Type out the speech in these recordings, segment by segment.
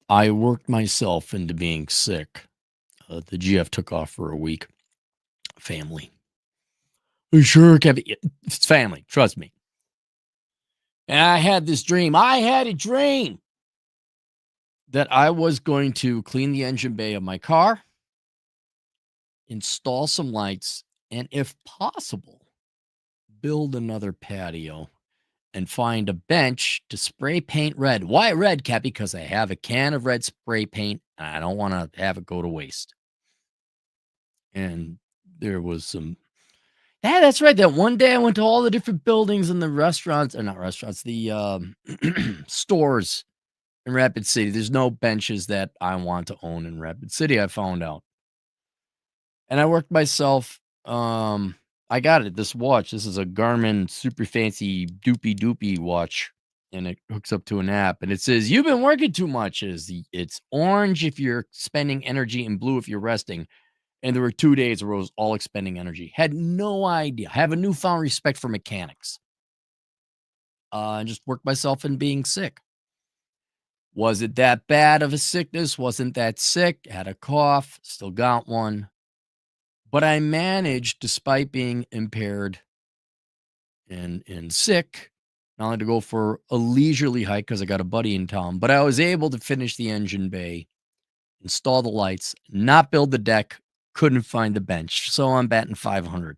I worked myself into being sick. The GF took off for a week. Family. Sure, Kevin. It's family. Trust me. And I had this dream. I had a dream that I was going to clean the engine bay of my car, install some lights, and if possible, build another patio and find a bench to spray paint red. Why red, Cat? Because I have a can of red spray paint and I don't want to have it go to waste. And there was some. Yeah, that's right. That one day I went to all the different buildings and the restaurants, or not restaurants, the stores in Rapid City. There's no benches that I want to own in Rapid City, I found out. And I worked myself. I got it. This watch. This is a Garmin super fancy doopy doopy watch. And it hooks up to an app. And it says, "You've been working too much." It's orange if you're spending energy and blue if you're resting. And there were 2 days where I was all expending energy. Had no idea. Have a newfound respect for mechanics. And just worked myself in being sick. Was it that bad of a sickness? Wasn't that sick? Had a cough, still got one. But I managed, despite being impaired and sick, not only to go for a leisurely hike because I got a buddy in town, but I was able to finish the engine bay, install the lights, not build the deck, couldn't find the bench. So I'm batting 500.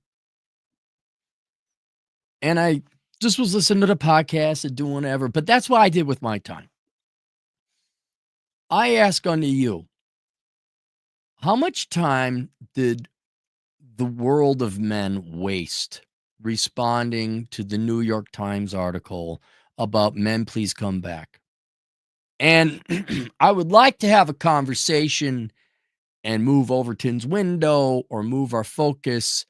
And I just was listening to the podcast and doing whatever, but that's what I did with my time. I ask unto you, how much time did the world of men waste responding to the New York Times article about men please come back? And I would like to have a conversation and move Overton's window or move our focus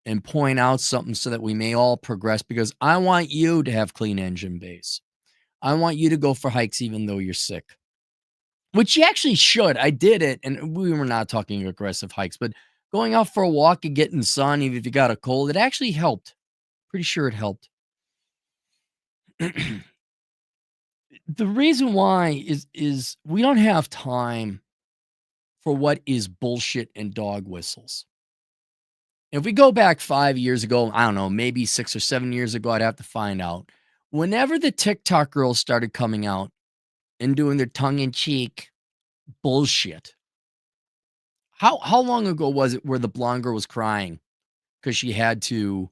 and point out something so that we may all progress, because I want you to have clean engine bays. I want you to go for hikes even though you're sick, which you actually should. I did it, and we were not talking aggressive hikes, but going out for a walk and getting sun, even if you got a cold, it actually helped. Pretty sure it helped. The reason why is we don't have time for what is bullshit and dog whistles. If we go back 5 years ago, I don't know, maybe 6 or 7 years ago, I'd have to find out. Whenever the TikTok girls started coming out and doing their tongue in cheek bullshit, how long ago was it where the blonde girl was crying because she had to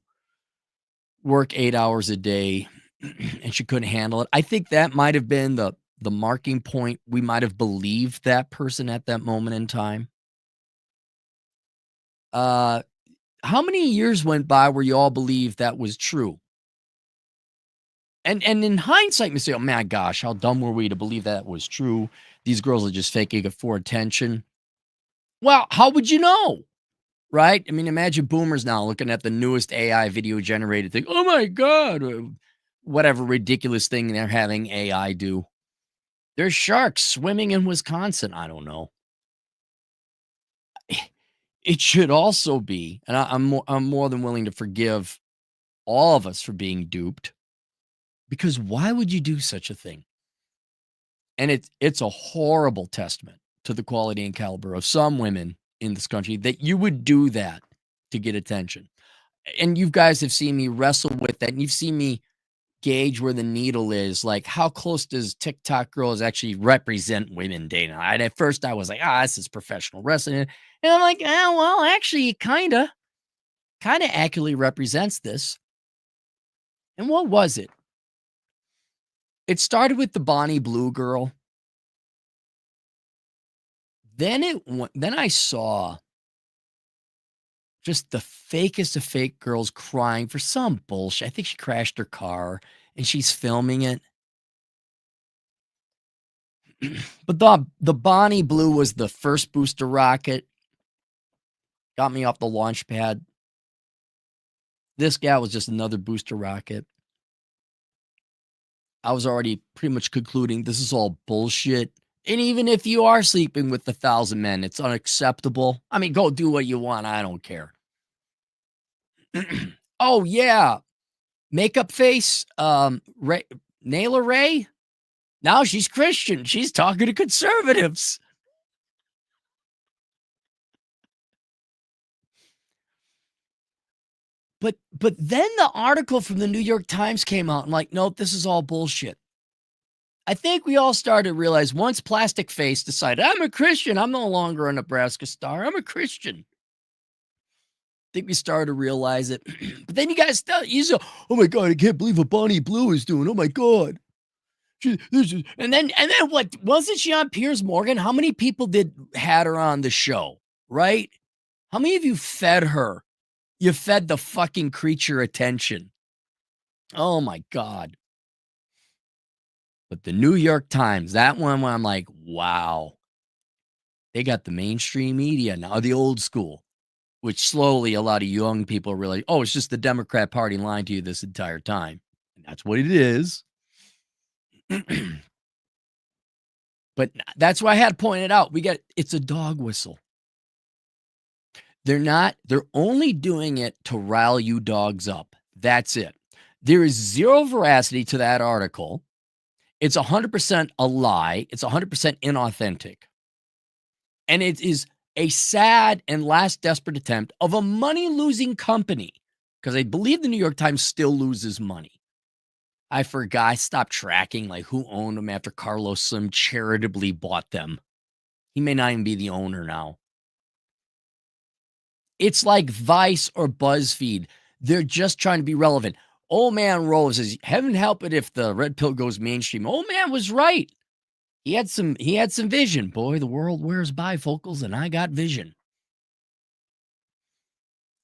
work 8 hours a day and she couldn't handle it? I think that might have been the marking point. We might have believed that person at that moment in time. Uh, how many years went by where you all believed that was true? And in hindsight, you say, "Oh my gosh, how dumb were we to believe that was true? These girls are just faking it for attention." Well, how would you know? Right? I mean, imagine boomers now looking at the newest AI video generated thing. Oh my God. Whatever ridiculous thing they're having AI do. There's sharks swimming in Wisconsin. I don't know. It should also be, and I'm more than willing to forgive all of us for being duped, because why would you do such a thing? And it's a horrible testament to the quality and caliber of some women in this country that you would do that to get attention. And you guys have seen me wrestle with that, and you've seen me gauge where the needle is. Like, how close does TikTok girls actually represent women, Dana? And at first I was like, this is professional wrestling. And I'm like, well, actually, it kind of accurately represents this. And what was it? It started with the Bonnie Blue girl. Then I saw just the fakest of fake girls crying for some bullshit. I think she crashed her car and she's filming it. But the Bonnie Blue was the first booster rocket. Got me off the launch pad. This gal was just another booster rocket. I was already pretty much concluding this is all bullshit. And even if you are sleeping with 1,000 men, it's unacceptable. I mean, go do what you want. I don't care. Oh, yeah. Makeup face. Ray, Naylor Ray. Now she's Christian. She's talking to conservatives. But then the article from the New York Times came out and like, nope, this is all bullshit. I think we all started to realize once Plastic Face decided, I'm a Christian, I'm no longer a Nebraska Star, I'm a Christian. I think we started to realize it. But then you guys start, oh my God, I can't believe what Bonnie Blue is doing. Oh my God. And then what? Wasn't she on Piers Morgan? How many people had her on the show, right? How many of you fed her? You fed the fucking creature attention. Oh my God. But the New York Times, that one where I'm like, wow. They got the mainstream media now, the old school, which slowly a lot of young people realize, oh, it's just the Democrat Party lying to you this entire time. And that's what it is. But that's why I had to point it out. It's a dog whistle. They're only doing it to rile you dogs up. That's it. There is zero veracity to that article. It's 100% a lie. It's 100% inauthentic. And it is a sad and last desperate attempt of a money-losing company, because I believe the New York Times still loses money. I forgot. I stopped tracking like who owned them after Carlos Slim charitably bought them. He may not even be the owner now. It's like Vice or BuzzFeed. They're just trying to be relevant. Old Man Rose says, heaven help it if the red pill goes mainstream. Old man was right. He had some vision. Boy, the world wears bifocals and I got vision.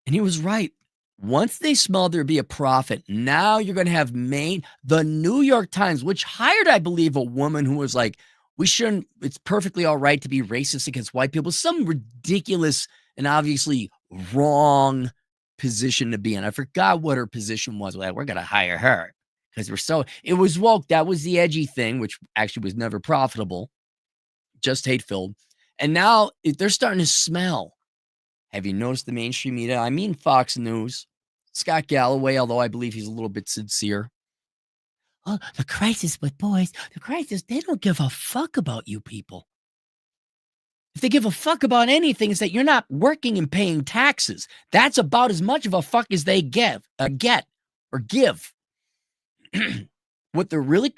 And he was right. Once they smelled there'd be a profit, now you're going to have the New York Times, which hired, I believe, a woman who was like, it's perfectly all right to be racist against white people. Some ridiculous and obviously wrong position to be in. I forgot what her position was. Like, we're going to hire her because it was woke. That was the edgy thing, which actually was never profitable, just hate-filled. And now they're starting to smell. Have you noticed the mainstream media? I mean, Fox News, Scott Galloway, although I believe he's a little bit sincere. Oh, the crisis with boys, they don't give a fuck about you people. If they give a fuck about anything, it's that you're not working and paying taxes. That's about as much of a fuck as they get or give. What they're really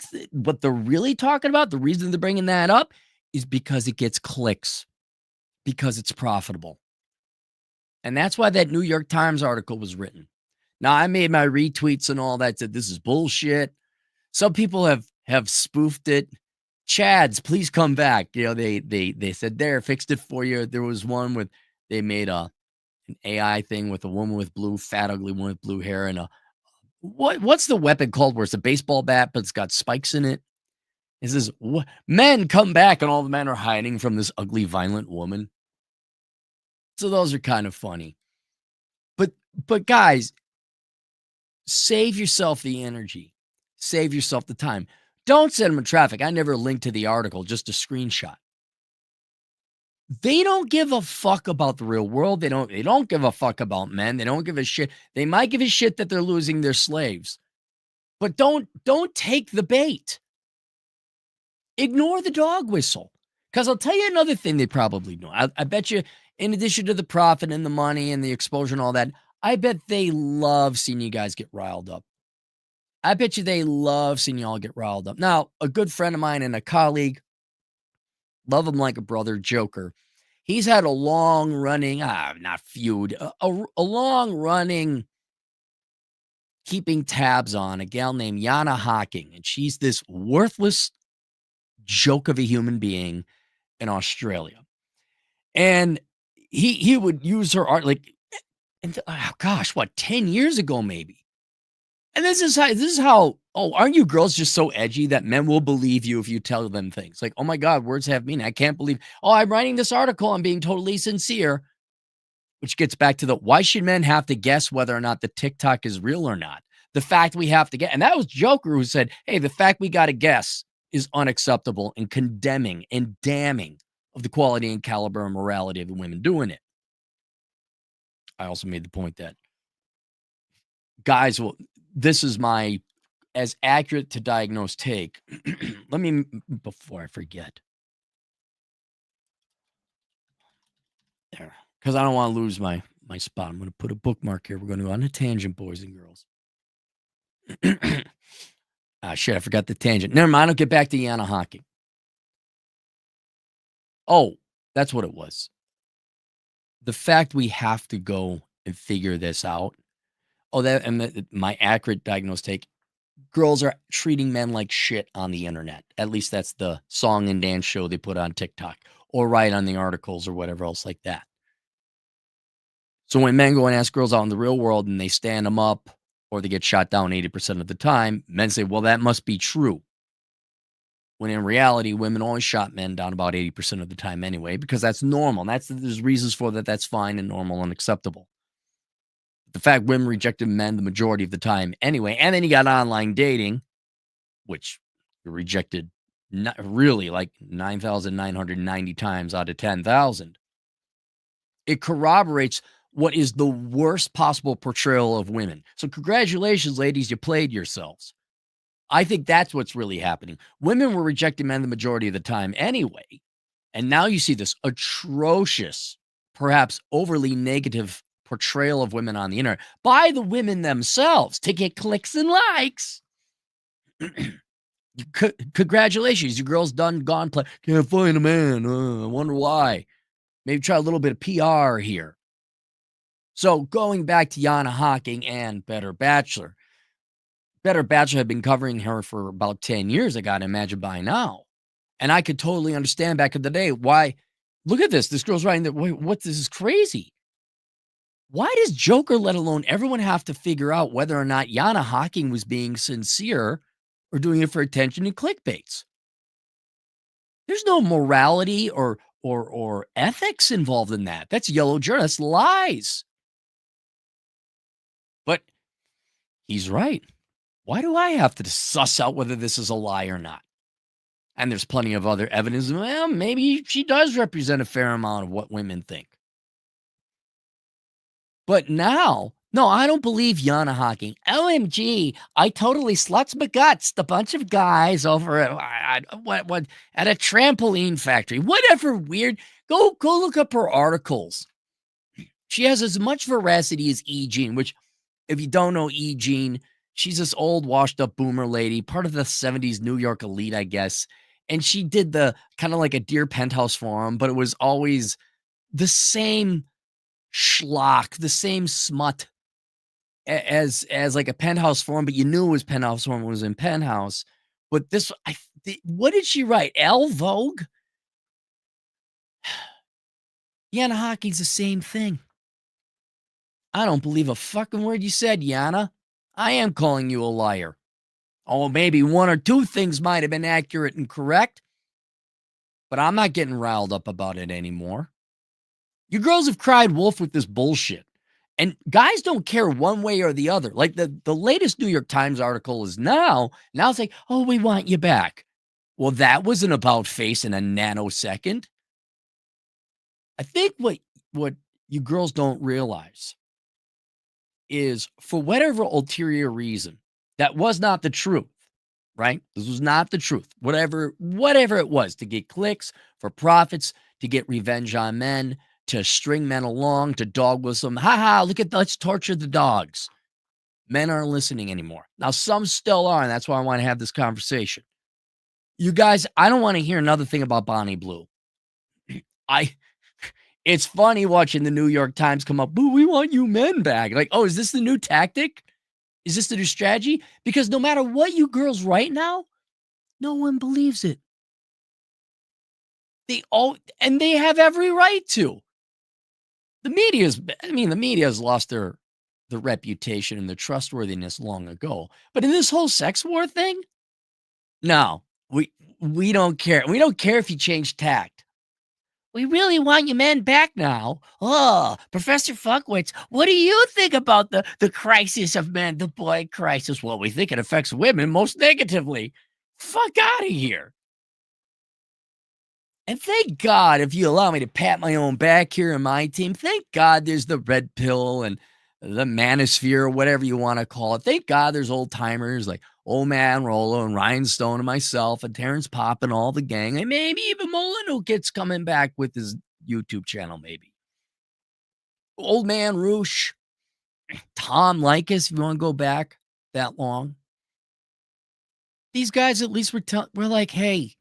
talking about, the reason they're bringing that up is because it gets clicks, because it's profitable. And that's why that New York Times article was written. Now, I made my retweets and all that, said this is bullshit. Some people have spoofed it. Chads, please come back. You know, they said there, fixed it for you. There was one with they made an AI thing with a woman with fat, ugly woman with blue hair and what's the weapon called where it's a baseball bat, but it's got spikes in it? It says, men come back, and all the men are hiding from this ugly, violent woman. So those are kind of funny. But guys, save yourself the energy. Save yourself the time. Don't send them in traffic. I never linked to the article, just a screenshot. They don't give a fuck about the real world. They don't give a fuck about men. They don't give a shit. They might give a shit that they're losing their slaves. But don't take the bait. Ignore the dog whistle. Because I'll tell you another thing they probably know. I bet you, in addition to the profit and the money and the exposure and all that, I bet they love seeing you guys get riled up. I bet you they love seeing y'all get riled up. Now, a good friend of mine and a colleague, love him like a brother, Joker. He's had a long-running, not feud, a long-running keeping tabs on a gal named Yana Hawking. And she's this worthless joke of a human being in Australia. And he would use her art like, oh gosh, 10 years ago maybe. And this is how, aren't you girls just so edgy that men will believe you if you tell them things? Like, oh my God, words have meaning. I can't believe, I'm writing this article. I'm being totally sincere. Which gets back to why should men have to guess whether or not the TikTok is real or not? The fact we have to get, and that was Joker who said, hey, the fact we got to guess is unacceptable and condemning and damning of the quality and caliber and morality of the women doing it. I also made the point that guys this is my as accurate to diagnose take. Let me, before I forget, there, because I don't want to lose my spot. I'm going to put a bookmark here. We're going to go on a tangent, boys and girls. Shit, I forgot the tangent. Never mind. I'll get back to Yana Hawking. Oh, that's what it was. The fact we have to go and figure this out. Oh, that and my accurate diagnose take. Girls are treating men like shit on the internet. At least that's the song and dance show they put on TikTok or write on the articles or whatever else like that. So when men go and ask girls out in the real world and they stand them up or they get shot down 80% of the time, men say, well, that must be true. When in reality, women always shot men down about 80% of the time anyway, because that's normal. There's reasons for that. That's fine and normal and acceptable. The fact women rejected men the majority of the time anyway, and then you got online dating, which you're rejected not really like 9,990 times out of 10,000. It corroborates what is the worst possible portrayal of women. So congratulations, ladies, you played yourselves. I think that's what's really happening. Women were rejecting men the majority of the time anyway. And now you see this atrocious, perhaps overly negative portrayal of women on the internet by the women themselves to get clicks and likes. Congratulations, your girl's gone play. Can't find a man. I wonder why. Maybe try a little bit of PR here. So going back to Yana Hawking and Better Bachelor. Better Bachelor had been covering her for about 10 years, I got to imagine by now. And I could totally understand back in the day why. Look at this. This girl's writing that. Wait, what? This is crazy. Why does Joker, let alone everyone, have to figure out whether or not Yana Hawking was being sincere or doing it for attention and clickbaits? There's no morality or ethics involved in that. That's yellow journal. That's lies. But he's right. Why do I have to suss out whether this is a lie or not? And there's plenty of other evidence. Well, maybe she does represent a fair amount of what women think. But now, no, I don't believe Yana Hawking. OMG, I totally sluts my guts. The bunch of guys over at a trampoline factory, whatever weird. Go look up her articles. She has as much veracity as E. Jean, which, if you don't know E. Jean, she's this old washed up boomer lady, part of the 70s New York elite, I guess. And she did the kind of like a Dear Penthouse forum, but it was always the same schlock, the same smut as like a Penthouse forum, but you knew it was Penthouse forum, it was in Penthouse. But this, what did she write? Elle Vogue? Yana Hawking's the same thing. I don't believe a fucking word you said, Yana. I am calling you a liar. Oh, maybe one or two things might have been accurate and correct, but I'm not getting riled up about it anymore. You girls have cried wolf with this bullshit. And guys don't care one way or the other. Like the latest New York Times article is now it's like, oh, we want you back. Well, that was an about face in a nanosecond. I think what you girls don't realize is, for whatever ulterior reason, that was not the truth, right? This was not the truth. Whatever it was, to get clicks, for profits, to get revenge on men, to string men along, to dog whistle them. Let's torture the dogs. Men aren't listening anymore. Now, some still are, and that's why I want to have this conversation. You guys, I don't want to hear another thing about Bonnie Blue. It's funny watching the New York Times come up, boo, we want you men back. Like, oh, is this the new tactic? Is this the new strategy? Because no matter what you girls write now, no one believes it. And they have every right to. The media has lost their reputation and their trustworthiness long ago. But in this whole sex war thing, no, we don't care. We don't care if you change tact. We really want you men back now. Oh, Professor Funkwitz, what do you think about the crisis of men, the boy crisis? Well, we think it affects women most negatively. Fuck out of here. And thank God, if you allow me to pat my own back here in my team, thank God there's the red pill and the manosphere, whatever you want to call it. Thank God there's old timers like Old Man Rolo and Ryan Stone and myself and Terrence Popp and all the gang. And maybe even Molyneux gets coming back with his YouTube channel, maybe. Old Man Roosh, Tom Likas, if you want to go back that long. These guys at least we're like, hey,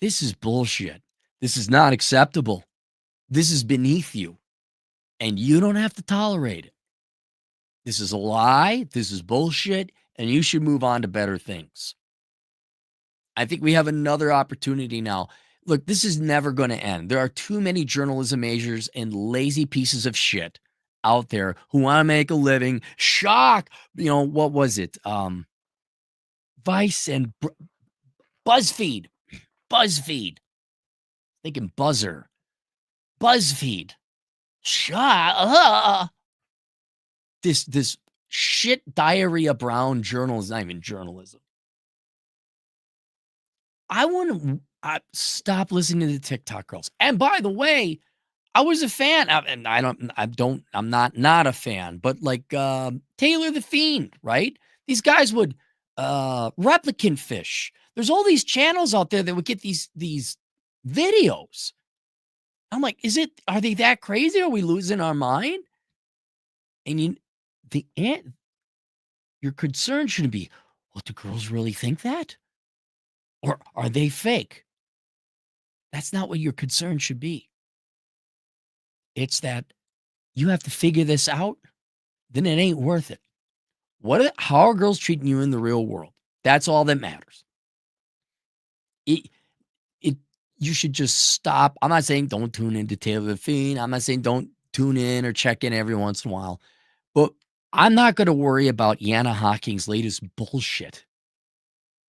this is bullshit. This is not acceptable. This is beneath you. And you don't have to tolerate it. This is a lie. This is bullshit. And you should move on to better things. I think we have another opportunity now. Look, this is never going to end. There are too many journalism majors and lazy pieces of shit out there who want to make a living. Shock. What was it? Vice and BuzzFeed. Thinking Buzzer. BuzzFeed. Shock. This shit diarrhea brown journal is not even journalism. I want to stop listening to the TikTok girls. And by the way, I was a fan, and I'm not a fan, but like Taylor the Fiend, right? These guys would replicant fish. There's all these channels out there that would get these videos. I'm like, are they that crazy? Are we losing our mind? And your concern shouldn't be, well, do girls really think that? Or are they fake? That's not what your concern should be. It's that you have to figure this out, then it ain't worth it. How are girls treating you in the real world? That's all that matters. You should just stop. I'm not saying don't tune into Taylor the Fiend. I'm not saying don't tune in or check in every once in a while. But I'm not going to worry about Yana Hawking's latest bullshit.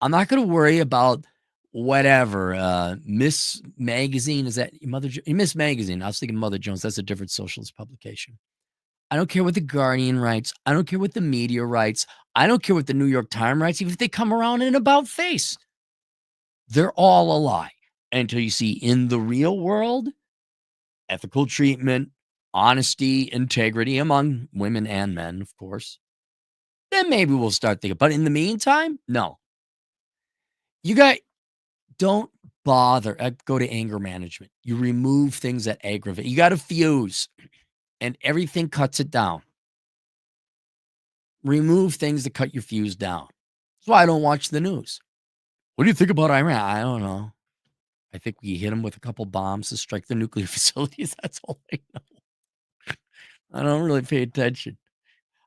I'm not going to worry about whatever. Miss Magazine, is that Miss Magazine? I was thinking Mother Jones. That's a different socialist publication. I don't care what the Guardian writes. I don't care what the media writes. I don't care what the New York Times writes, even if they come around in an about face. They're all a lie. Until you see in the real world, ethical treatment, honesty, integrity among women and men, of course, then maybe we'll start thinking. But in the meantime, no. Don't bother. Go to anger management. You remove things that aggravate. You got to fuse, and everything cuts it down. Remove things that cut your fuse down. That's why I don't watch the news. What do you think about Iran? I don't know. I think we hit them with a couple bombs to strike the nuclear facilities. That's all I know. I don't really pay attention.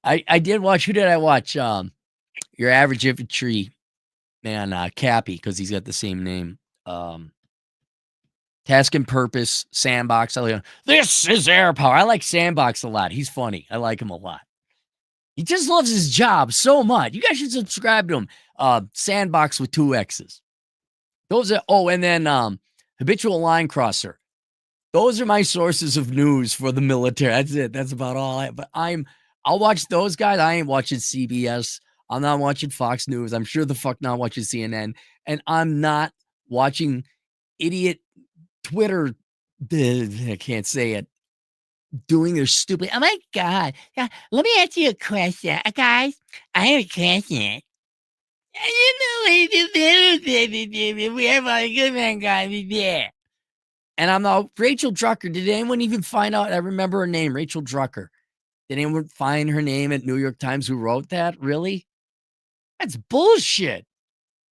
I did watch. Who did I watch? Your Average Infantry man, Cappy, because he's got the same name. Task and Purpose, Sandbox. This is Air Power. I like Sandbox a lot. He's funny. I like him a lot. He just loves his job so much. You guys should subscribe to him. Sandbox with 2 X's. And then Habitual Line Crosser. Those are my sources of news for the military. That's it. That's about all. I'll watch those guys. I ain't watching CBS. I'm not watching Fox News. I'm sure the fuck not watching CNN. And I'm not watching idiot Twitter. I can't say it. Doing their stupid. Oh my God. Yeah, let me ask you a question. Guys, I have a question. We have a good man guy. Yeah. And I'm not Rachel Drucker. Did anyone even find out? I remember her name, Rachel Drucker. Did anyone find her name at New York Times who wrote that? Really? That's bullshit.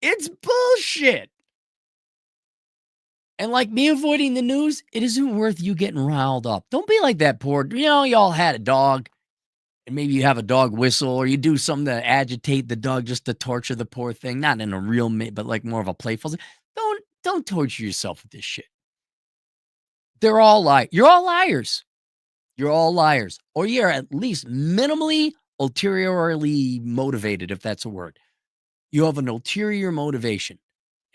It's bullshit. And like me avoiding the news, it isn't worth you getting riled up. Don't be like that poor, y'all had a dog. And maybe you have a dog whistle or you do something to agitate the dog just to torture the poor thing. Not in a real, but like more of a playful thing. Don't torture yourself with this shit. They're all You're all liars. You're all liars. Or you're at least minimally ulteriorly motivated, if that's a word. You have an ulterior motivation.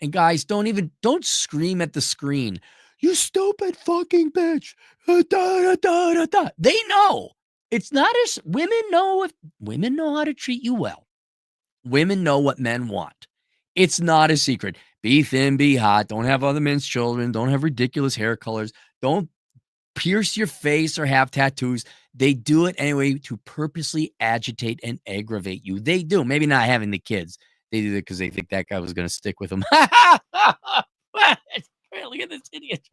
And guys, don't scream at the screen. You stupid fucking bitch. They know. It's not as women know how to treat you well. Women know what men want. It's not a secret. Be thin, be hot. Don't have other men's children. Don't have ridiculous hair colors. Don't pierce your face or have tattoos. They do it anyway to purposely agitate and aggravate you. They do. Maybe not having the kids. They do it because they think that guy was going to stick with them. Look at this idiot.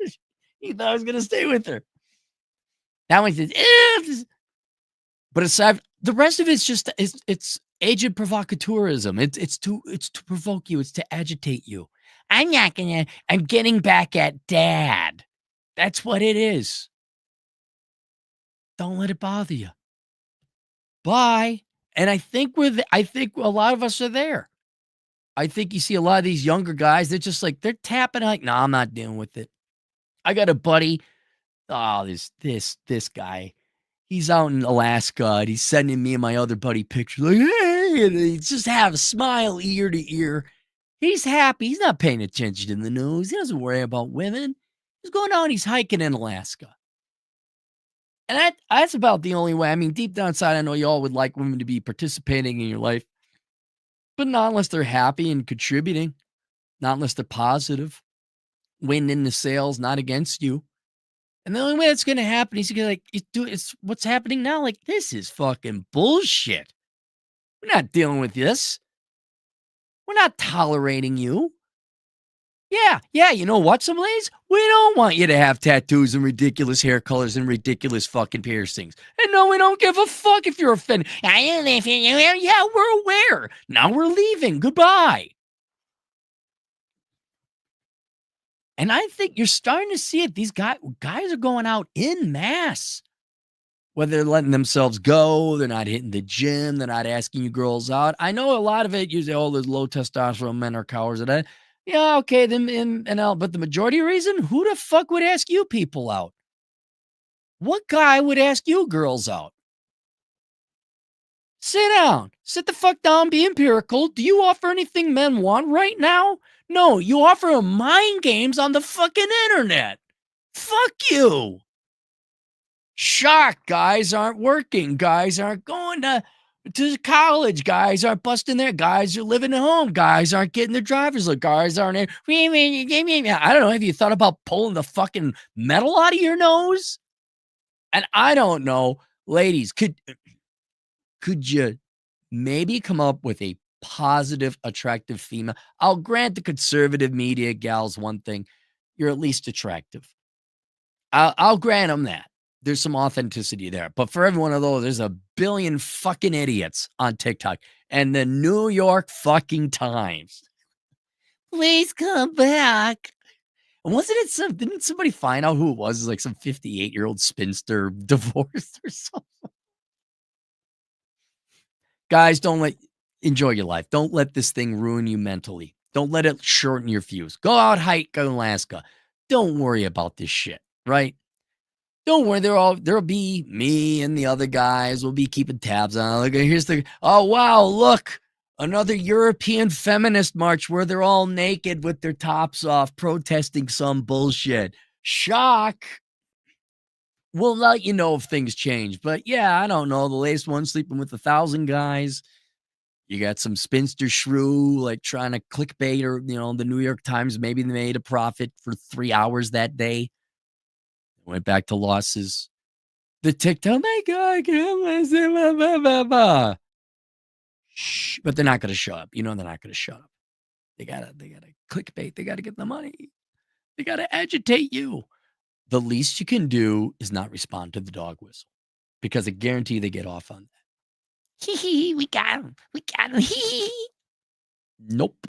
He thought I was going to stay with her. That one says, but aside, the rest of it's just it's agent provocateurism. It's to provoke you. It's to agitate you. I'm getting back at dad. That's what it is. Don't let it bother you. Bye. And I think I think a lot of us are there. I think you see a lot of these younger guys, they're just like, they're tapping like, no, I'm not dealing with it. I got a buddy. Oh, this guy. He's out in Alaska and he's sending me and my other buddy pictures like, hey, and he just have a smile ear to ear. He's happy. He's not paying attention to the news. He doesn't worry about women. He's going out and he's hiking in Alaska. And that's about the only way. I mean, deep down inside, I know you all would like women to be participating in your life, but not unless they're happy and contributing, not unless they're positive, winning in the sales, not against you. And the only way that's going to happen is you're like, it's what's happening now. Like, this is fucking bullshit. We're not dealing with this. We're not tolerating you. Yeah, you know what, some ladies? We don't want you to have tattoos and ridiculous hair colors and ridiculous fucking piercings. And no, we don't give a fuck if you're offended. Yeah, we're aware. Now we're leaving. Goodbye. And I think you're starting to see it. These guys are going out in mass. Whether they're letting themselves go, they're not hitting the gym, they're not asking you girls out. I know a lot of it, usually all the low testosterone men are cowards. And yeah, okay, them in and out. But the majority of reason, who the fuck would ask you people out? What guy would ask you girls out? Sit down. Sit the fuck down, be empirical. Do you offer anything men want right now? No, you offer them mind games on the fucking internet. Fuck you. Shock, guys aren't working. Guys aren't going to college. Guys aren't busting their. Guys are living at home. Guys aren't getting their driver's look. Guys aren't. I don't know. Have you thought about pulling the fucking metal out of your nose? And I don't know, ladies, could you maybe come up with a positive, attractive female? I'll grant the conservative media gals one thing. You're at least attractive. I'll grant them that. There's some authenticity there. But for every one of those, there's a billion fucking idiots on TikTok and the New York fucking Times. Please come back. And wasn't it didn't somebody find out who it was? It was like some 58-year-old spinster divorced or something. Guys, enjoy your life. Don't let this thing ruin you mentally. Don't let it shorten your fuse. Go out, hike in Alaska. Don't worry about this shit, right? Don't worry, there'll be me and the other guys. We'll be keeping tabs on. Look, oh wow, look, another European feminist march where they're all naked with their tops off, protesting some bullshit. Shock. We'll let you know if things change. But yeah, I don't know. The latest one sleeping with 1,000 guys. You got some spinster shrew like trying to clickbait or the New York Times. Maybe they made a profit for 3 hours that day. Went back to losses. The TikTok, my God, shh, but they're not going to shut up. They're not going to shut up. They gotta clickbait. They gotta get the money. They gotta agitate you. The least you can do is not respond to the dog whistle, because I guarantee they get off on that. Hee hee, we got him. We got him. Hee hee. Nope.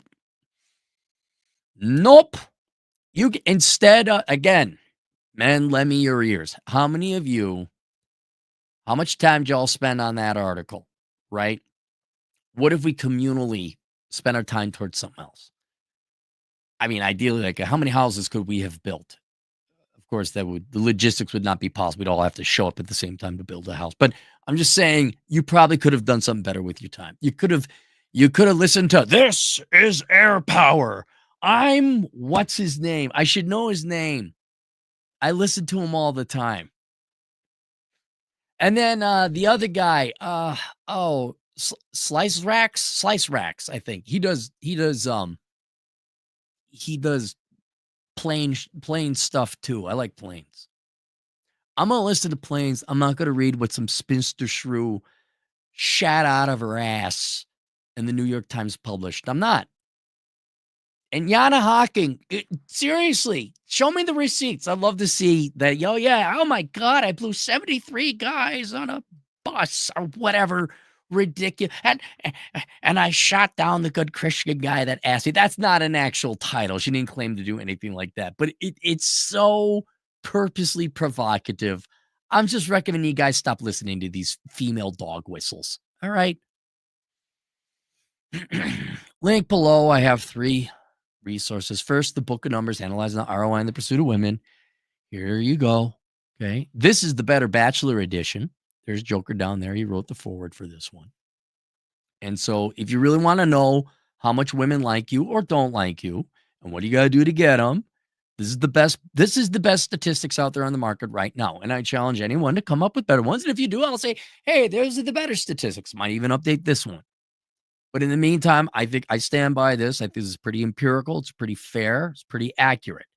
You instead, again. Men, lend me your ears. How much time did y'all spend on that article, right? What if we communally spend our time towards something else? I mean, ideally, like how many houses could we have built? Of course, the logistics would not be possible. We'd all have to show up at the same time to build a house. But I'm just saying, you probably could have done something better with your time. You could have listened to This is Air Power. What's his name? I should know his name. I listen to him all the time. And then the other guy, Slice Racks, I think. He does plane stuff too. I like planes. I'm gonna listen to planes. I'm not gonna read what some spinster shrew shat out of her ass and the New York Times published. I'm not. And Yana Hawking, seriously, show me the receipts. I'd love to see that. Yo, yeah. Oh my God, I blew 73 guys on a bus or whatever. Ridiculous. And I shot down the good Christian guy that asked me. That's not an actual title. She didn't claim to do anything like that. But it's so purposely provocative. I'm just recommending you guys stop listening to these female dog whistles. All right. Link below. I have 3 resources. First, the Book of Numbers, Analyzing the ROI in the Pursuit of Women. Here you go. Okay. This is the Better Bachelor edition. There's Joker down there. He wrote the foreword for this one. And so if you really want to know how much women like you or don't like you and what do you got to do to get them, this is the best statistics out there on the market right now. And I challenge anyone to come up with better ones. And if you do, I'll say, hey, those are the better statistics. Might even update this one. But in the meantime, I think I stand by this. I think this is pretty empirical. It's pretty fair. It's pretty accurate.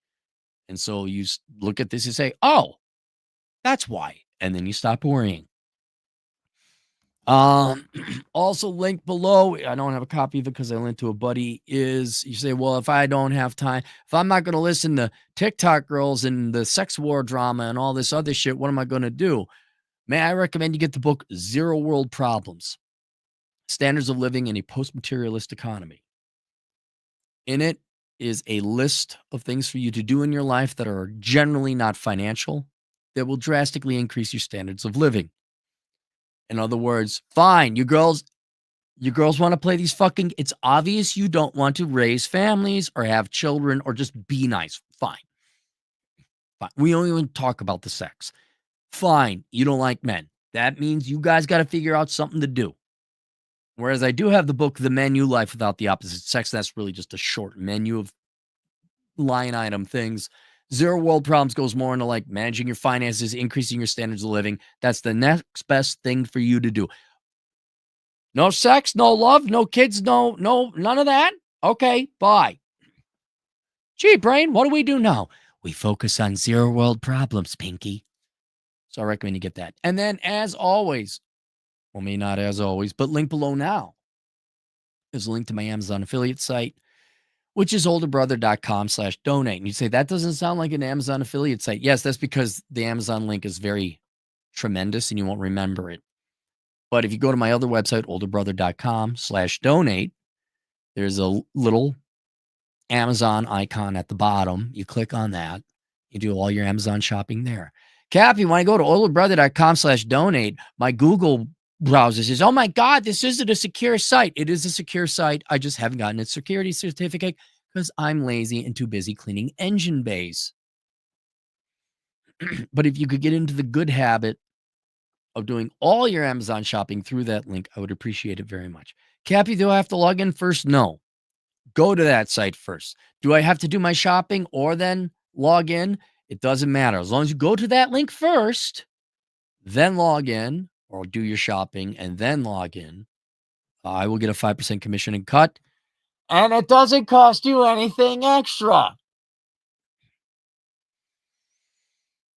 And so you look at this and say, oh, that's why. And then you stop worrying. Also linked below, I don't have a copy of it because I lent to a buddy, is you say, well, if I don't have time, if I'm not going to listen to TikTok girls and the sex war drama and all this other shit, what am I going to do? May I recommend you get the book Zero World Problems, Standards of Living in a Post-Materialist Economy. In it is a list of things for you to do in your life that are generally not financial, that will drastically increase your standards of living. In other words, fine, you girls want to play these fucking, it's obvious you don't want to raise families or have children or just be nice. Fine. We don't even talk about the sex. Fine, you don't like men. That means you guys got to figure out something to do. Whereas I do have the book, The Menu Life Without the Opposite Sex. That's really just a short menu of line item things. Zero World Problems goes more into like managing your finances, increasing your standards of living. That's the next best thing for you to do. No sex, no love, no kids, no, none of that. Okay, bye. Gee, brain, what do we do now? We focus on zero world problems, Pinky. So I recommend you get that. And then as always, well, maybe not as always, but link below now is a link to my Amazon affiliate site, which is olderbrother.com/donate. And you say, that doesn't sound like an Amazon affiliate site. Yes, that's because the Amazon link is very tremendous and you won't remember it. But if you go to my other website, olderbrother.com/donate, there's a little Amazon icon at the bottom. You click on that. You do all your Amazon shopping there. Cappy, when I go to olderbrother.com/donate, my Google browser says, oh my God, this isn't a secure site. It is a secure site. I just haven't gotten its security certificate because I'm lazy and too busy cleaning engine bays. But if you could get into the good habit of doing all your Amazon shopping through that link, I would appreciate it very much. Cappy, do I have to log in first? No. Go to that site first. Do I have to do my shopping or then log in? It doesn't matter. As long as you go to that link first, then log in or do your shopping and then log in, I will get a 5% commission and cut. And it doesn't cost you anything extra.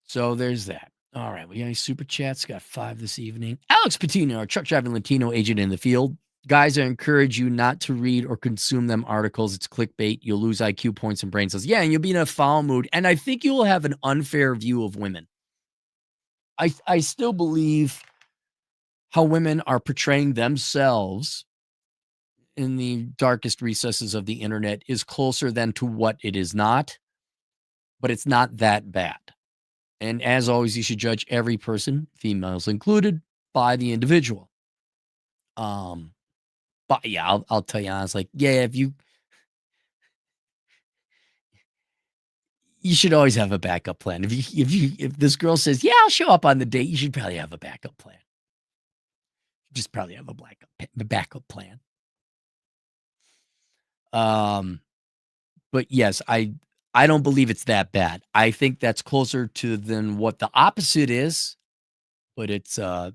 So there's that. All right, we got any super chats? Got 5 this evening. Alex Patino, our truck driving Latino agent in the field. Guys, I encourage you not to read or consume them articles. It's clickbait. You'll lose IQ points and brain cells. Yeah, and you'll be in a foul mood. And I think you will have an unfair view of women. I still believe how women are portraying themselves in the darkest recesses of the internet is closer than to what it is not. But it's not that bad. And as always, you should judge every person, females included, by the individual. But yeah, I'll tell you honestly, yeah, if you should always have a backup plan. If this girl says, yeah, I'll show up on the date, you should probably have a backup plan. Just probably have a backup plan. But yes, I don't believe it's that bad. I think that's closer to than what the opposite is, but it's not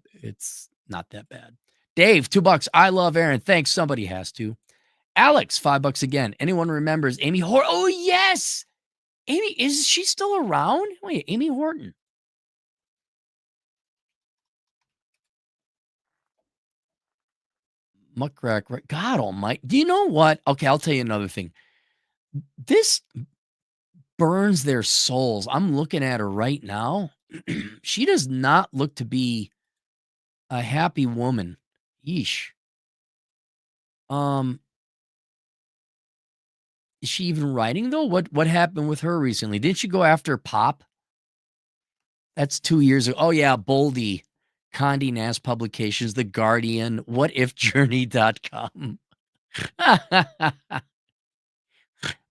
that bad. Dave, $2. I love Aaron. Thanks. Somebody has to. Alex, $5 again. Anyone remembers Amy Horton? Oh, yes. Amy, is she still around? Wait, Amy Horton. Muckrack, right? God almighty. Do you know what? Okay, I'll tell you another thing. This burns their souls. I'm looking at her right now. She does not look to be a happy woman. Yeesh. Um, is she even writing though? What happened with her recently? Didn't she go after Pop? That's 2 years ago. Oh yeah, Boldy, Condé Nast Publications, The Guardian, whatifjourney.com.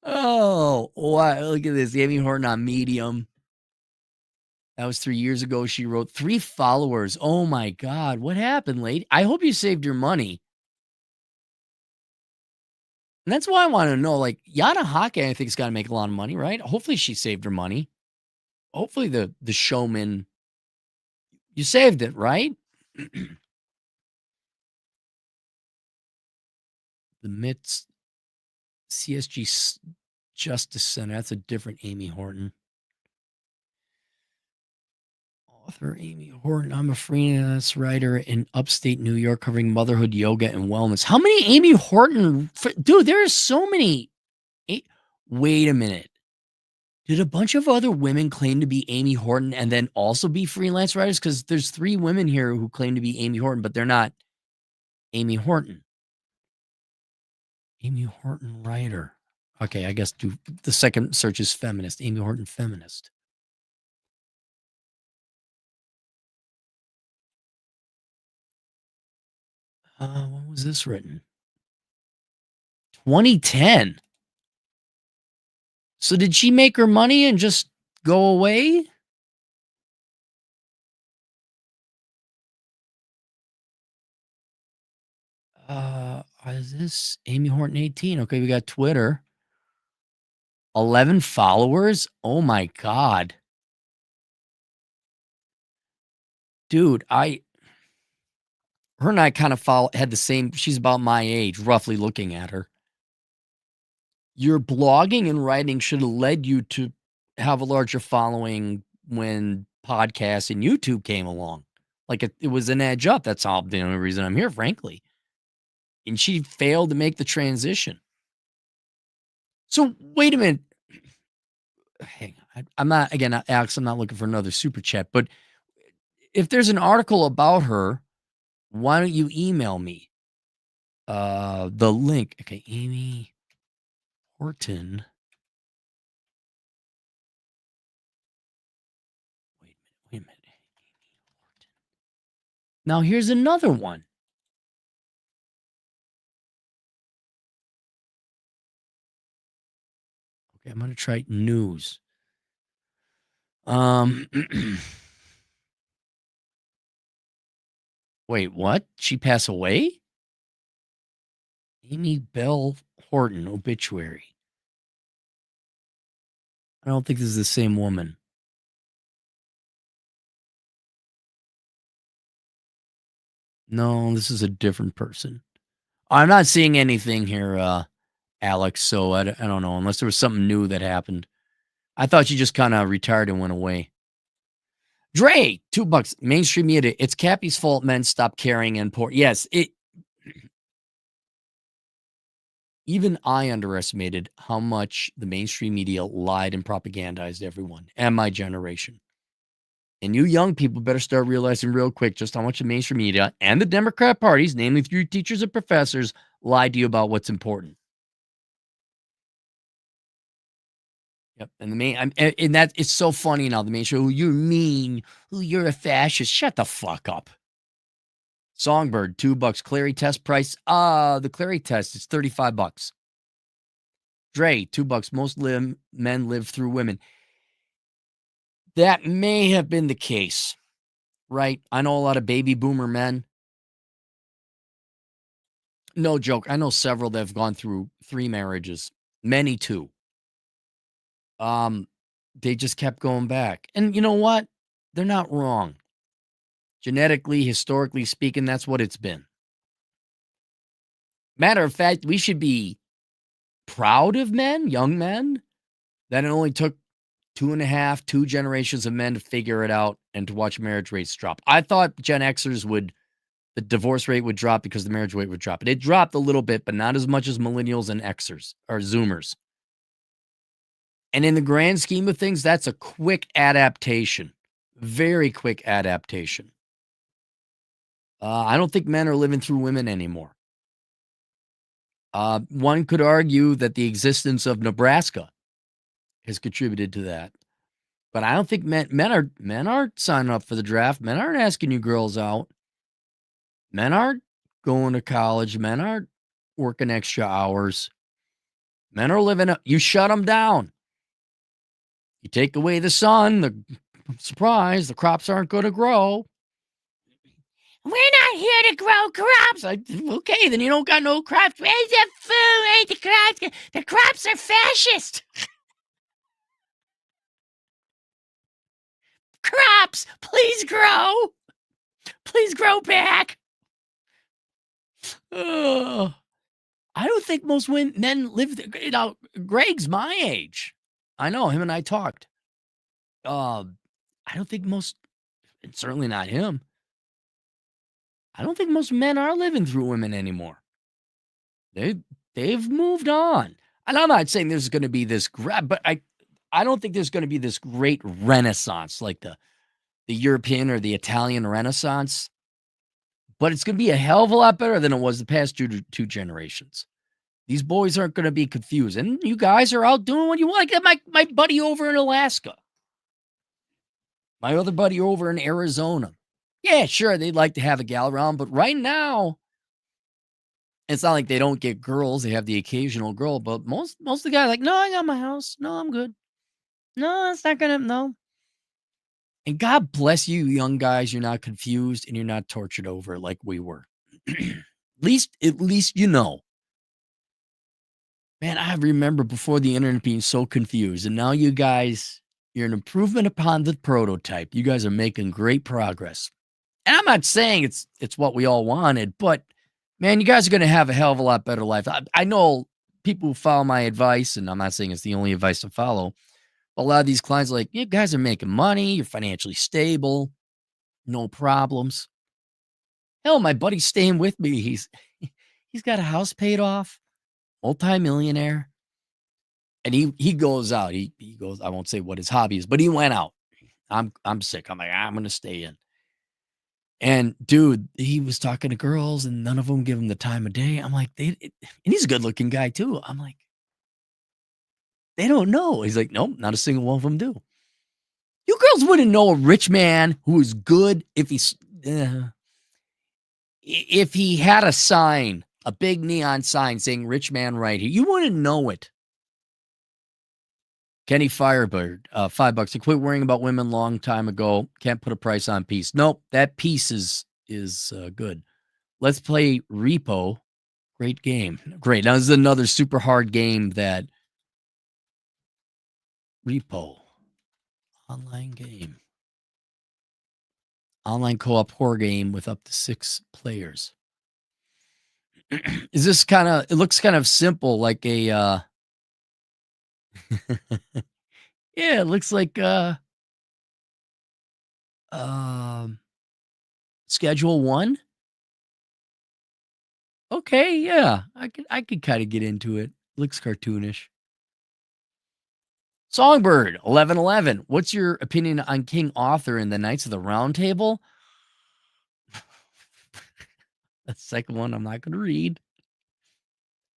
Oh, wow, look at this. Amy Horton on Medium. That was 3 years ago. She wrote 3 followers. Oh my god, what happened, lady? I hope you saved your money. And that's why I wanna know, like, Yana Hake, I think, has gotta make a lot of money, right? Hopefully, she saved her money. Hopefully, the showman you saved it, right? The MITS CSG Justice Center, that's a different Amy Horton. Author Amy Horton, I'm a freelance writer in upstate New York covering motherhood, yoga, and wellness. How many Amy Horton dude, there are so many wait a minute. Did a bunch of other women claim to be Amy Horton and then also be freelance writers? Because there's 3 women here who claim to be Amy Horton, but they're not Amy Horton. Amy Horton writer. Okay, I guess the second search is feminist. Amy Horton feminist. When was this written? 2010. So did she make her money and just go away? Is this Amy Horton 18? Okay, we got Twitter. 11 followers? Oh my god. Dude, her and I kind of had the same, she's about my age, roughly looking at her. Your blogging and writing should have led you to have a larger following when podcasts and YouTube came along. Like it was an edge up. That's all the only reason I'm here, frankly. And she failed to make the transition. So wait a minute. Hang on. I'm not, again, Alex, I'm not looking for another super chat, but if there's an article about her, why don't you email me the link? Okay, Amy Horton. Wait a minute. Amy Horton. Now here's another one. Okay, I'm gonna try news. Wait, what? She passed away? Amy Bell Horton obituary. I don't think this is the same woman. No, this is a different person. I'm not seeing anything here, Alex. So I don't know, unless there was something new that happened. I thought you just kind of retired and went away. Dre, $2. Mainstream media. It's Cappy's fault men stop caring and poor. Yes, even I underestimated how much the mainstream media lied and propagandized everyone and my generation. And you young people better start realizing real quick just how much the mainstream media and the Democrat parties, namely through teachers and professors, lied to you about what's important. Yep. And and that it's so funny now. The mainstream, oh, you're mean. Oh, you're a fascist. Shut the fuck up. Songbird, $2. Clary test price. The Clary test is $35. Dre, $2. Most men live through women. That may have been the case, right? I know a lot of baby boomer men. No joke. I know several that have gone through 3 marriages, many 2. They just kept going back. And you know what? They're not wrong. Genetically, historically speaking, that's what it's been. Matter of fact, we should be proud of men, young men, that it only took 2 generations of men to figure it out and to watch marriage rates drop. I thought Gen Xers would the divorce rate would drop because the marriage rate would drop. And it dropped a little bit, but not as much as millennials and Xers or Zoomers. And in the grand scheme of things, that's a quick adaptation. Very quick adaptation. I don't think men are living through women anymore. One could argue that the existence of Nebraska has contributed to that. But I don't think men aren't signing up for the draft. Men aren't asking you girls out. Men aren't going to college. Men aren't working extra hours. Men are living up. You shut them down. You take away the sun, the surprise, the crops aren't going to grow. We're not here to grow crops. Okay, then you don't got no crops. Where's the food? Ain't the crops? The crops are fascist. Crops, please grow. Please grow back. I don't think most men live. Greg's my age. I know him and I talked. I don't think most, and certainly not him. I don't think most men are living through women anymore. They've moved on. And I'm not saying there's going to be this but I don't think there's going to be this great renaissance like the European or the Italian Renaissance. But it's going to be a hell of a lot better than it was the past two generations. These boys aren't going to be confused. And you guys are out doing what you want. Like my buddy over in Alaska. My other buddy over in Arizona. Yeah, sure, they'd like to have a gal around, but right now, it's not like they don't get girls. They have the occasional girl, but most of the guys are like, no, I got my house. No, I'm good. No, it's not gonna, no. And God bless you, young guys. You're not confused and you're not tortured over it like we were. at least you know. Man, I remember before the internet being so confused, and now you guys, you're an improvement upon the prototype. You guys are making great progress. And I'm not saying it's what we all wanted, but man, you guys are going to have a hell of a lot better life. I know people who follow my advice, and I'm not saying it's the only advice to follow. But a lot of these clients are like, you guys are making money. You're financially stable. No problems. Hell, my buddy's staying with me. He's got a house paid off, multi-millionaire. And he goes out. He goes, I won't say what his hobby is, but he went out. I'm sick. I'm like, I'm going to stay in. And dude, he was talking to girls and none of them give him the time of day. I'm like, and he's a good looking guy too. I'm like, they don't know. He's like, nope, not a single one of them do. You girls wouldn't know a rich man who is good if he had a sign, a big neon sign saying rich man right here. You wouldn't know it. Kenny Firebird, $5. I quit worrying about women long time ago. Can't put a price on peace. Nope, that piece is good. Let's play Repo. Great game. Great. Now this is another super hard game that Repo. Online game. Online co-op horror game with up to 6 players. Is this it looks kind of simple, like a yeah, it looks like Schedule 1. Okay, yeah. I could kind of get into it. Looks cartoonish. Songbird 1111. What's your opinion on King Arthur and the Knights of the Round Table? The second one I'm not going to read.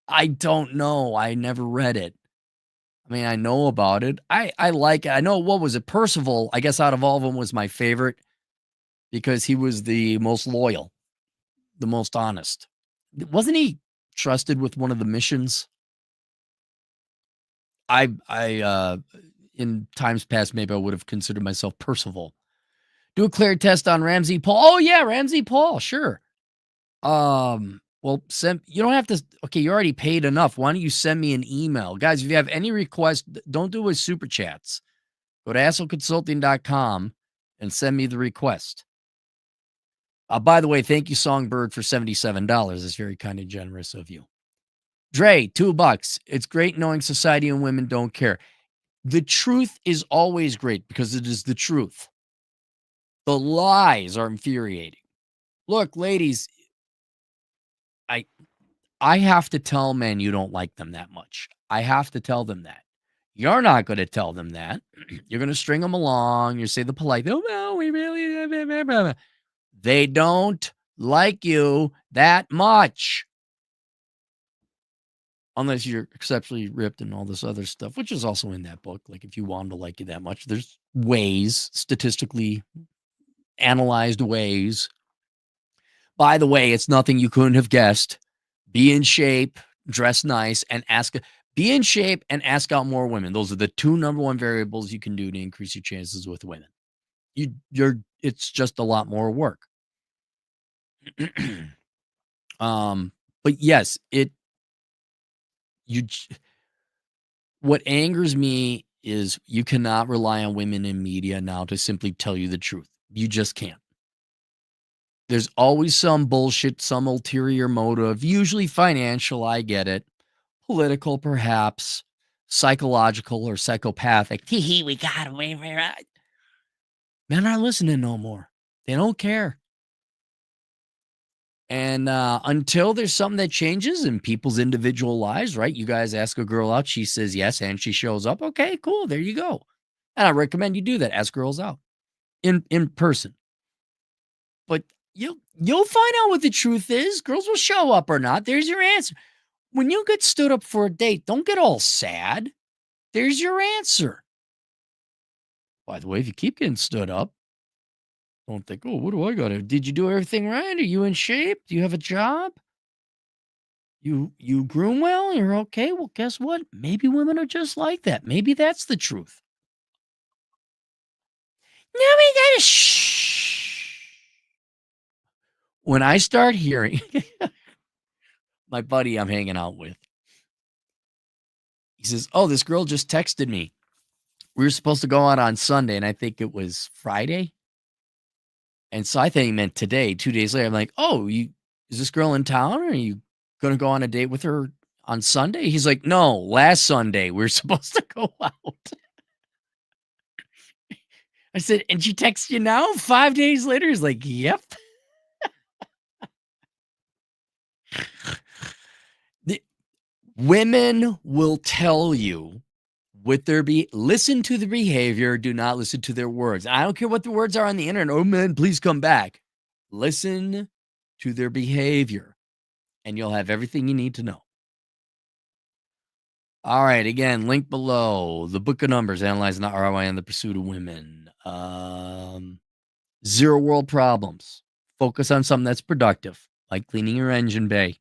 I don't know. I never read it. I mean, I know about it. I like it. I know, what was it? Percival, I guess out of all of them was my favorite because he was the most loyal, the most honest. Wasn't he trusted with one of the missions? I in times past, maybe I would have considered myself Percival. Do a clear test on Ramsey Paul. Oh yeah, Ramsey Paul, sure. Well, you don't have to. Okay, you already paid enough. Why don't you send me an email? Guys, if you have any requests, don't do it with super chats. Go to assholeconsulting.com and send me the request. By the way, thank you, Songbird, for $77. It's very kind and generous of you. Dre, $2. It's great knowing society and women don't care. The truth is always great because it is the truth. The lies are infuriating. Look, ladies, I I have to tell men you don't like them that much. I have to tell them that. You're not going to tell them that. You're going to string them along. You say the polite, oh, no, we really, they don't like you that much. Unless you're exceptionally ripped and all this other stuff, which is also in that book. Like if you want them to like you that much, there's ways, statistically analyzed ways. By the way, it's nothing you couldn't have guessed. Be in shape, dress nice, and be in shape and ask out more women. Those are the two number one variables you can do to increase your chances with women. It's just a lot more work. But yes, what angers me is you cannot rely on women in media now to simply tell you the truth. You just can't. There's always some bullshit, some ulterior motive, usually financial, I get it. Political, perhaps, psychological or psychopathic. Tee we got away right. Men aren't listening no more. They don't care. And until there's something that changes in people's individual lives, right? You guys ask a girl out, she says yes, and she shows up. Okay, cool. There you go. And I recommend you do that. Ask girls out in person. But you'll find out what the truth is. Girls will show up or not. There's your answer. When you get stood up for a date, don't get all sad. There's your answer. By the way, if you keep getting stood up, don't think, oh, what do I got to? Did you do everything right? Are you in shape? Do you have a job? You groom well? You're okay? Well, guess what? Maybe women are just like that. Maybe that's the truth. Now we gotta shh. When I start hearing my buddy I'm hanging out with, he says, oh, this girl just texted me. We were supposed to go out on Sunday, and I think it was Friday. And so I think he meant today. 2 days later, I'm like, oh, is this girl in town? Or are you going to go on a date with her on Sunday? He's like, no, last Sunday we were supposed to go out. I said, and she texts you now 5 days later? He's like, yep. Women will tell you listen to the behavior, do not listen to their words. I don't care what the words are on the internet. Oh, man, please come back. Listen to their behavior, and you'll have everything you need to know. All right, again, link below. The Book of Numbers, Analyzing the ROI and the Pursuit of Women. Zero World Problems. Focus on something that's productive, like cleaning your engine bay.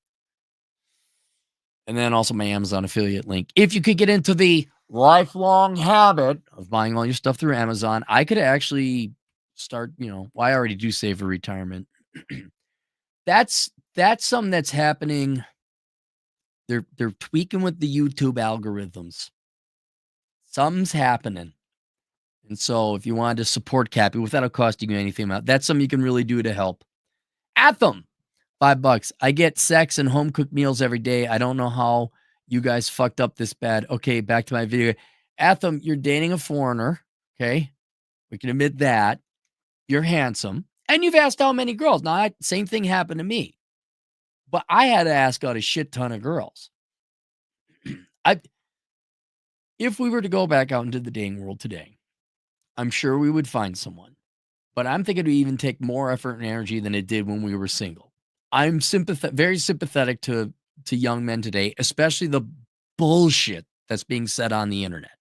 And then also my Amazon affiliate link. If you could get into the lifelong habit of buying all your stuff through Amazon, I could actually start, I already do save for retirement. That's something that's happening. They're tweaking with the YouTube algorithms. Something's happening. And so if you wanted to support Cappy without it costing you anything, that's something you can really do to help. Atham, $5. I get sex and home cooked meals every day. I don't know how you guys fucked up this bad. Okay, back to my video. Atham, you're dating a foreigner. Okay, we can admit that. You're handsome. And you've asked how many girls. Now, same thing happened to me. But I had to ask out a shit ton of girls. If we were to go back out into the dating world today, I'm sure we would find someone. But I'm thinking it would even take more effort and energy than it did when we were single. I'm very sympathetic to young men today, especially the bullshit that's being said on the internet.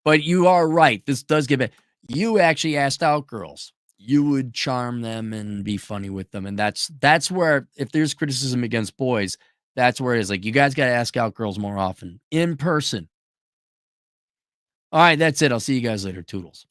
But you are right. This does get bad. You actually asked out girls. You would charm them and be funny with them. And that's where, if there's criticism against boys, that's where it is. Like, you guys got to ask out girls more often in person. All right, that's it. I'll see you guys later. Toodles.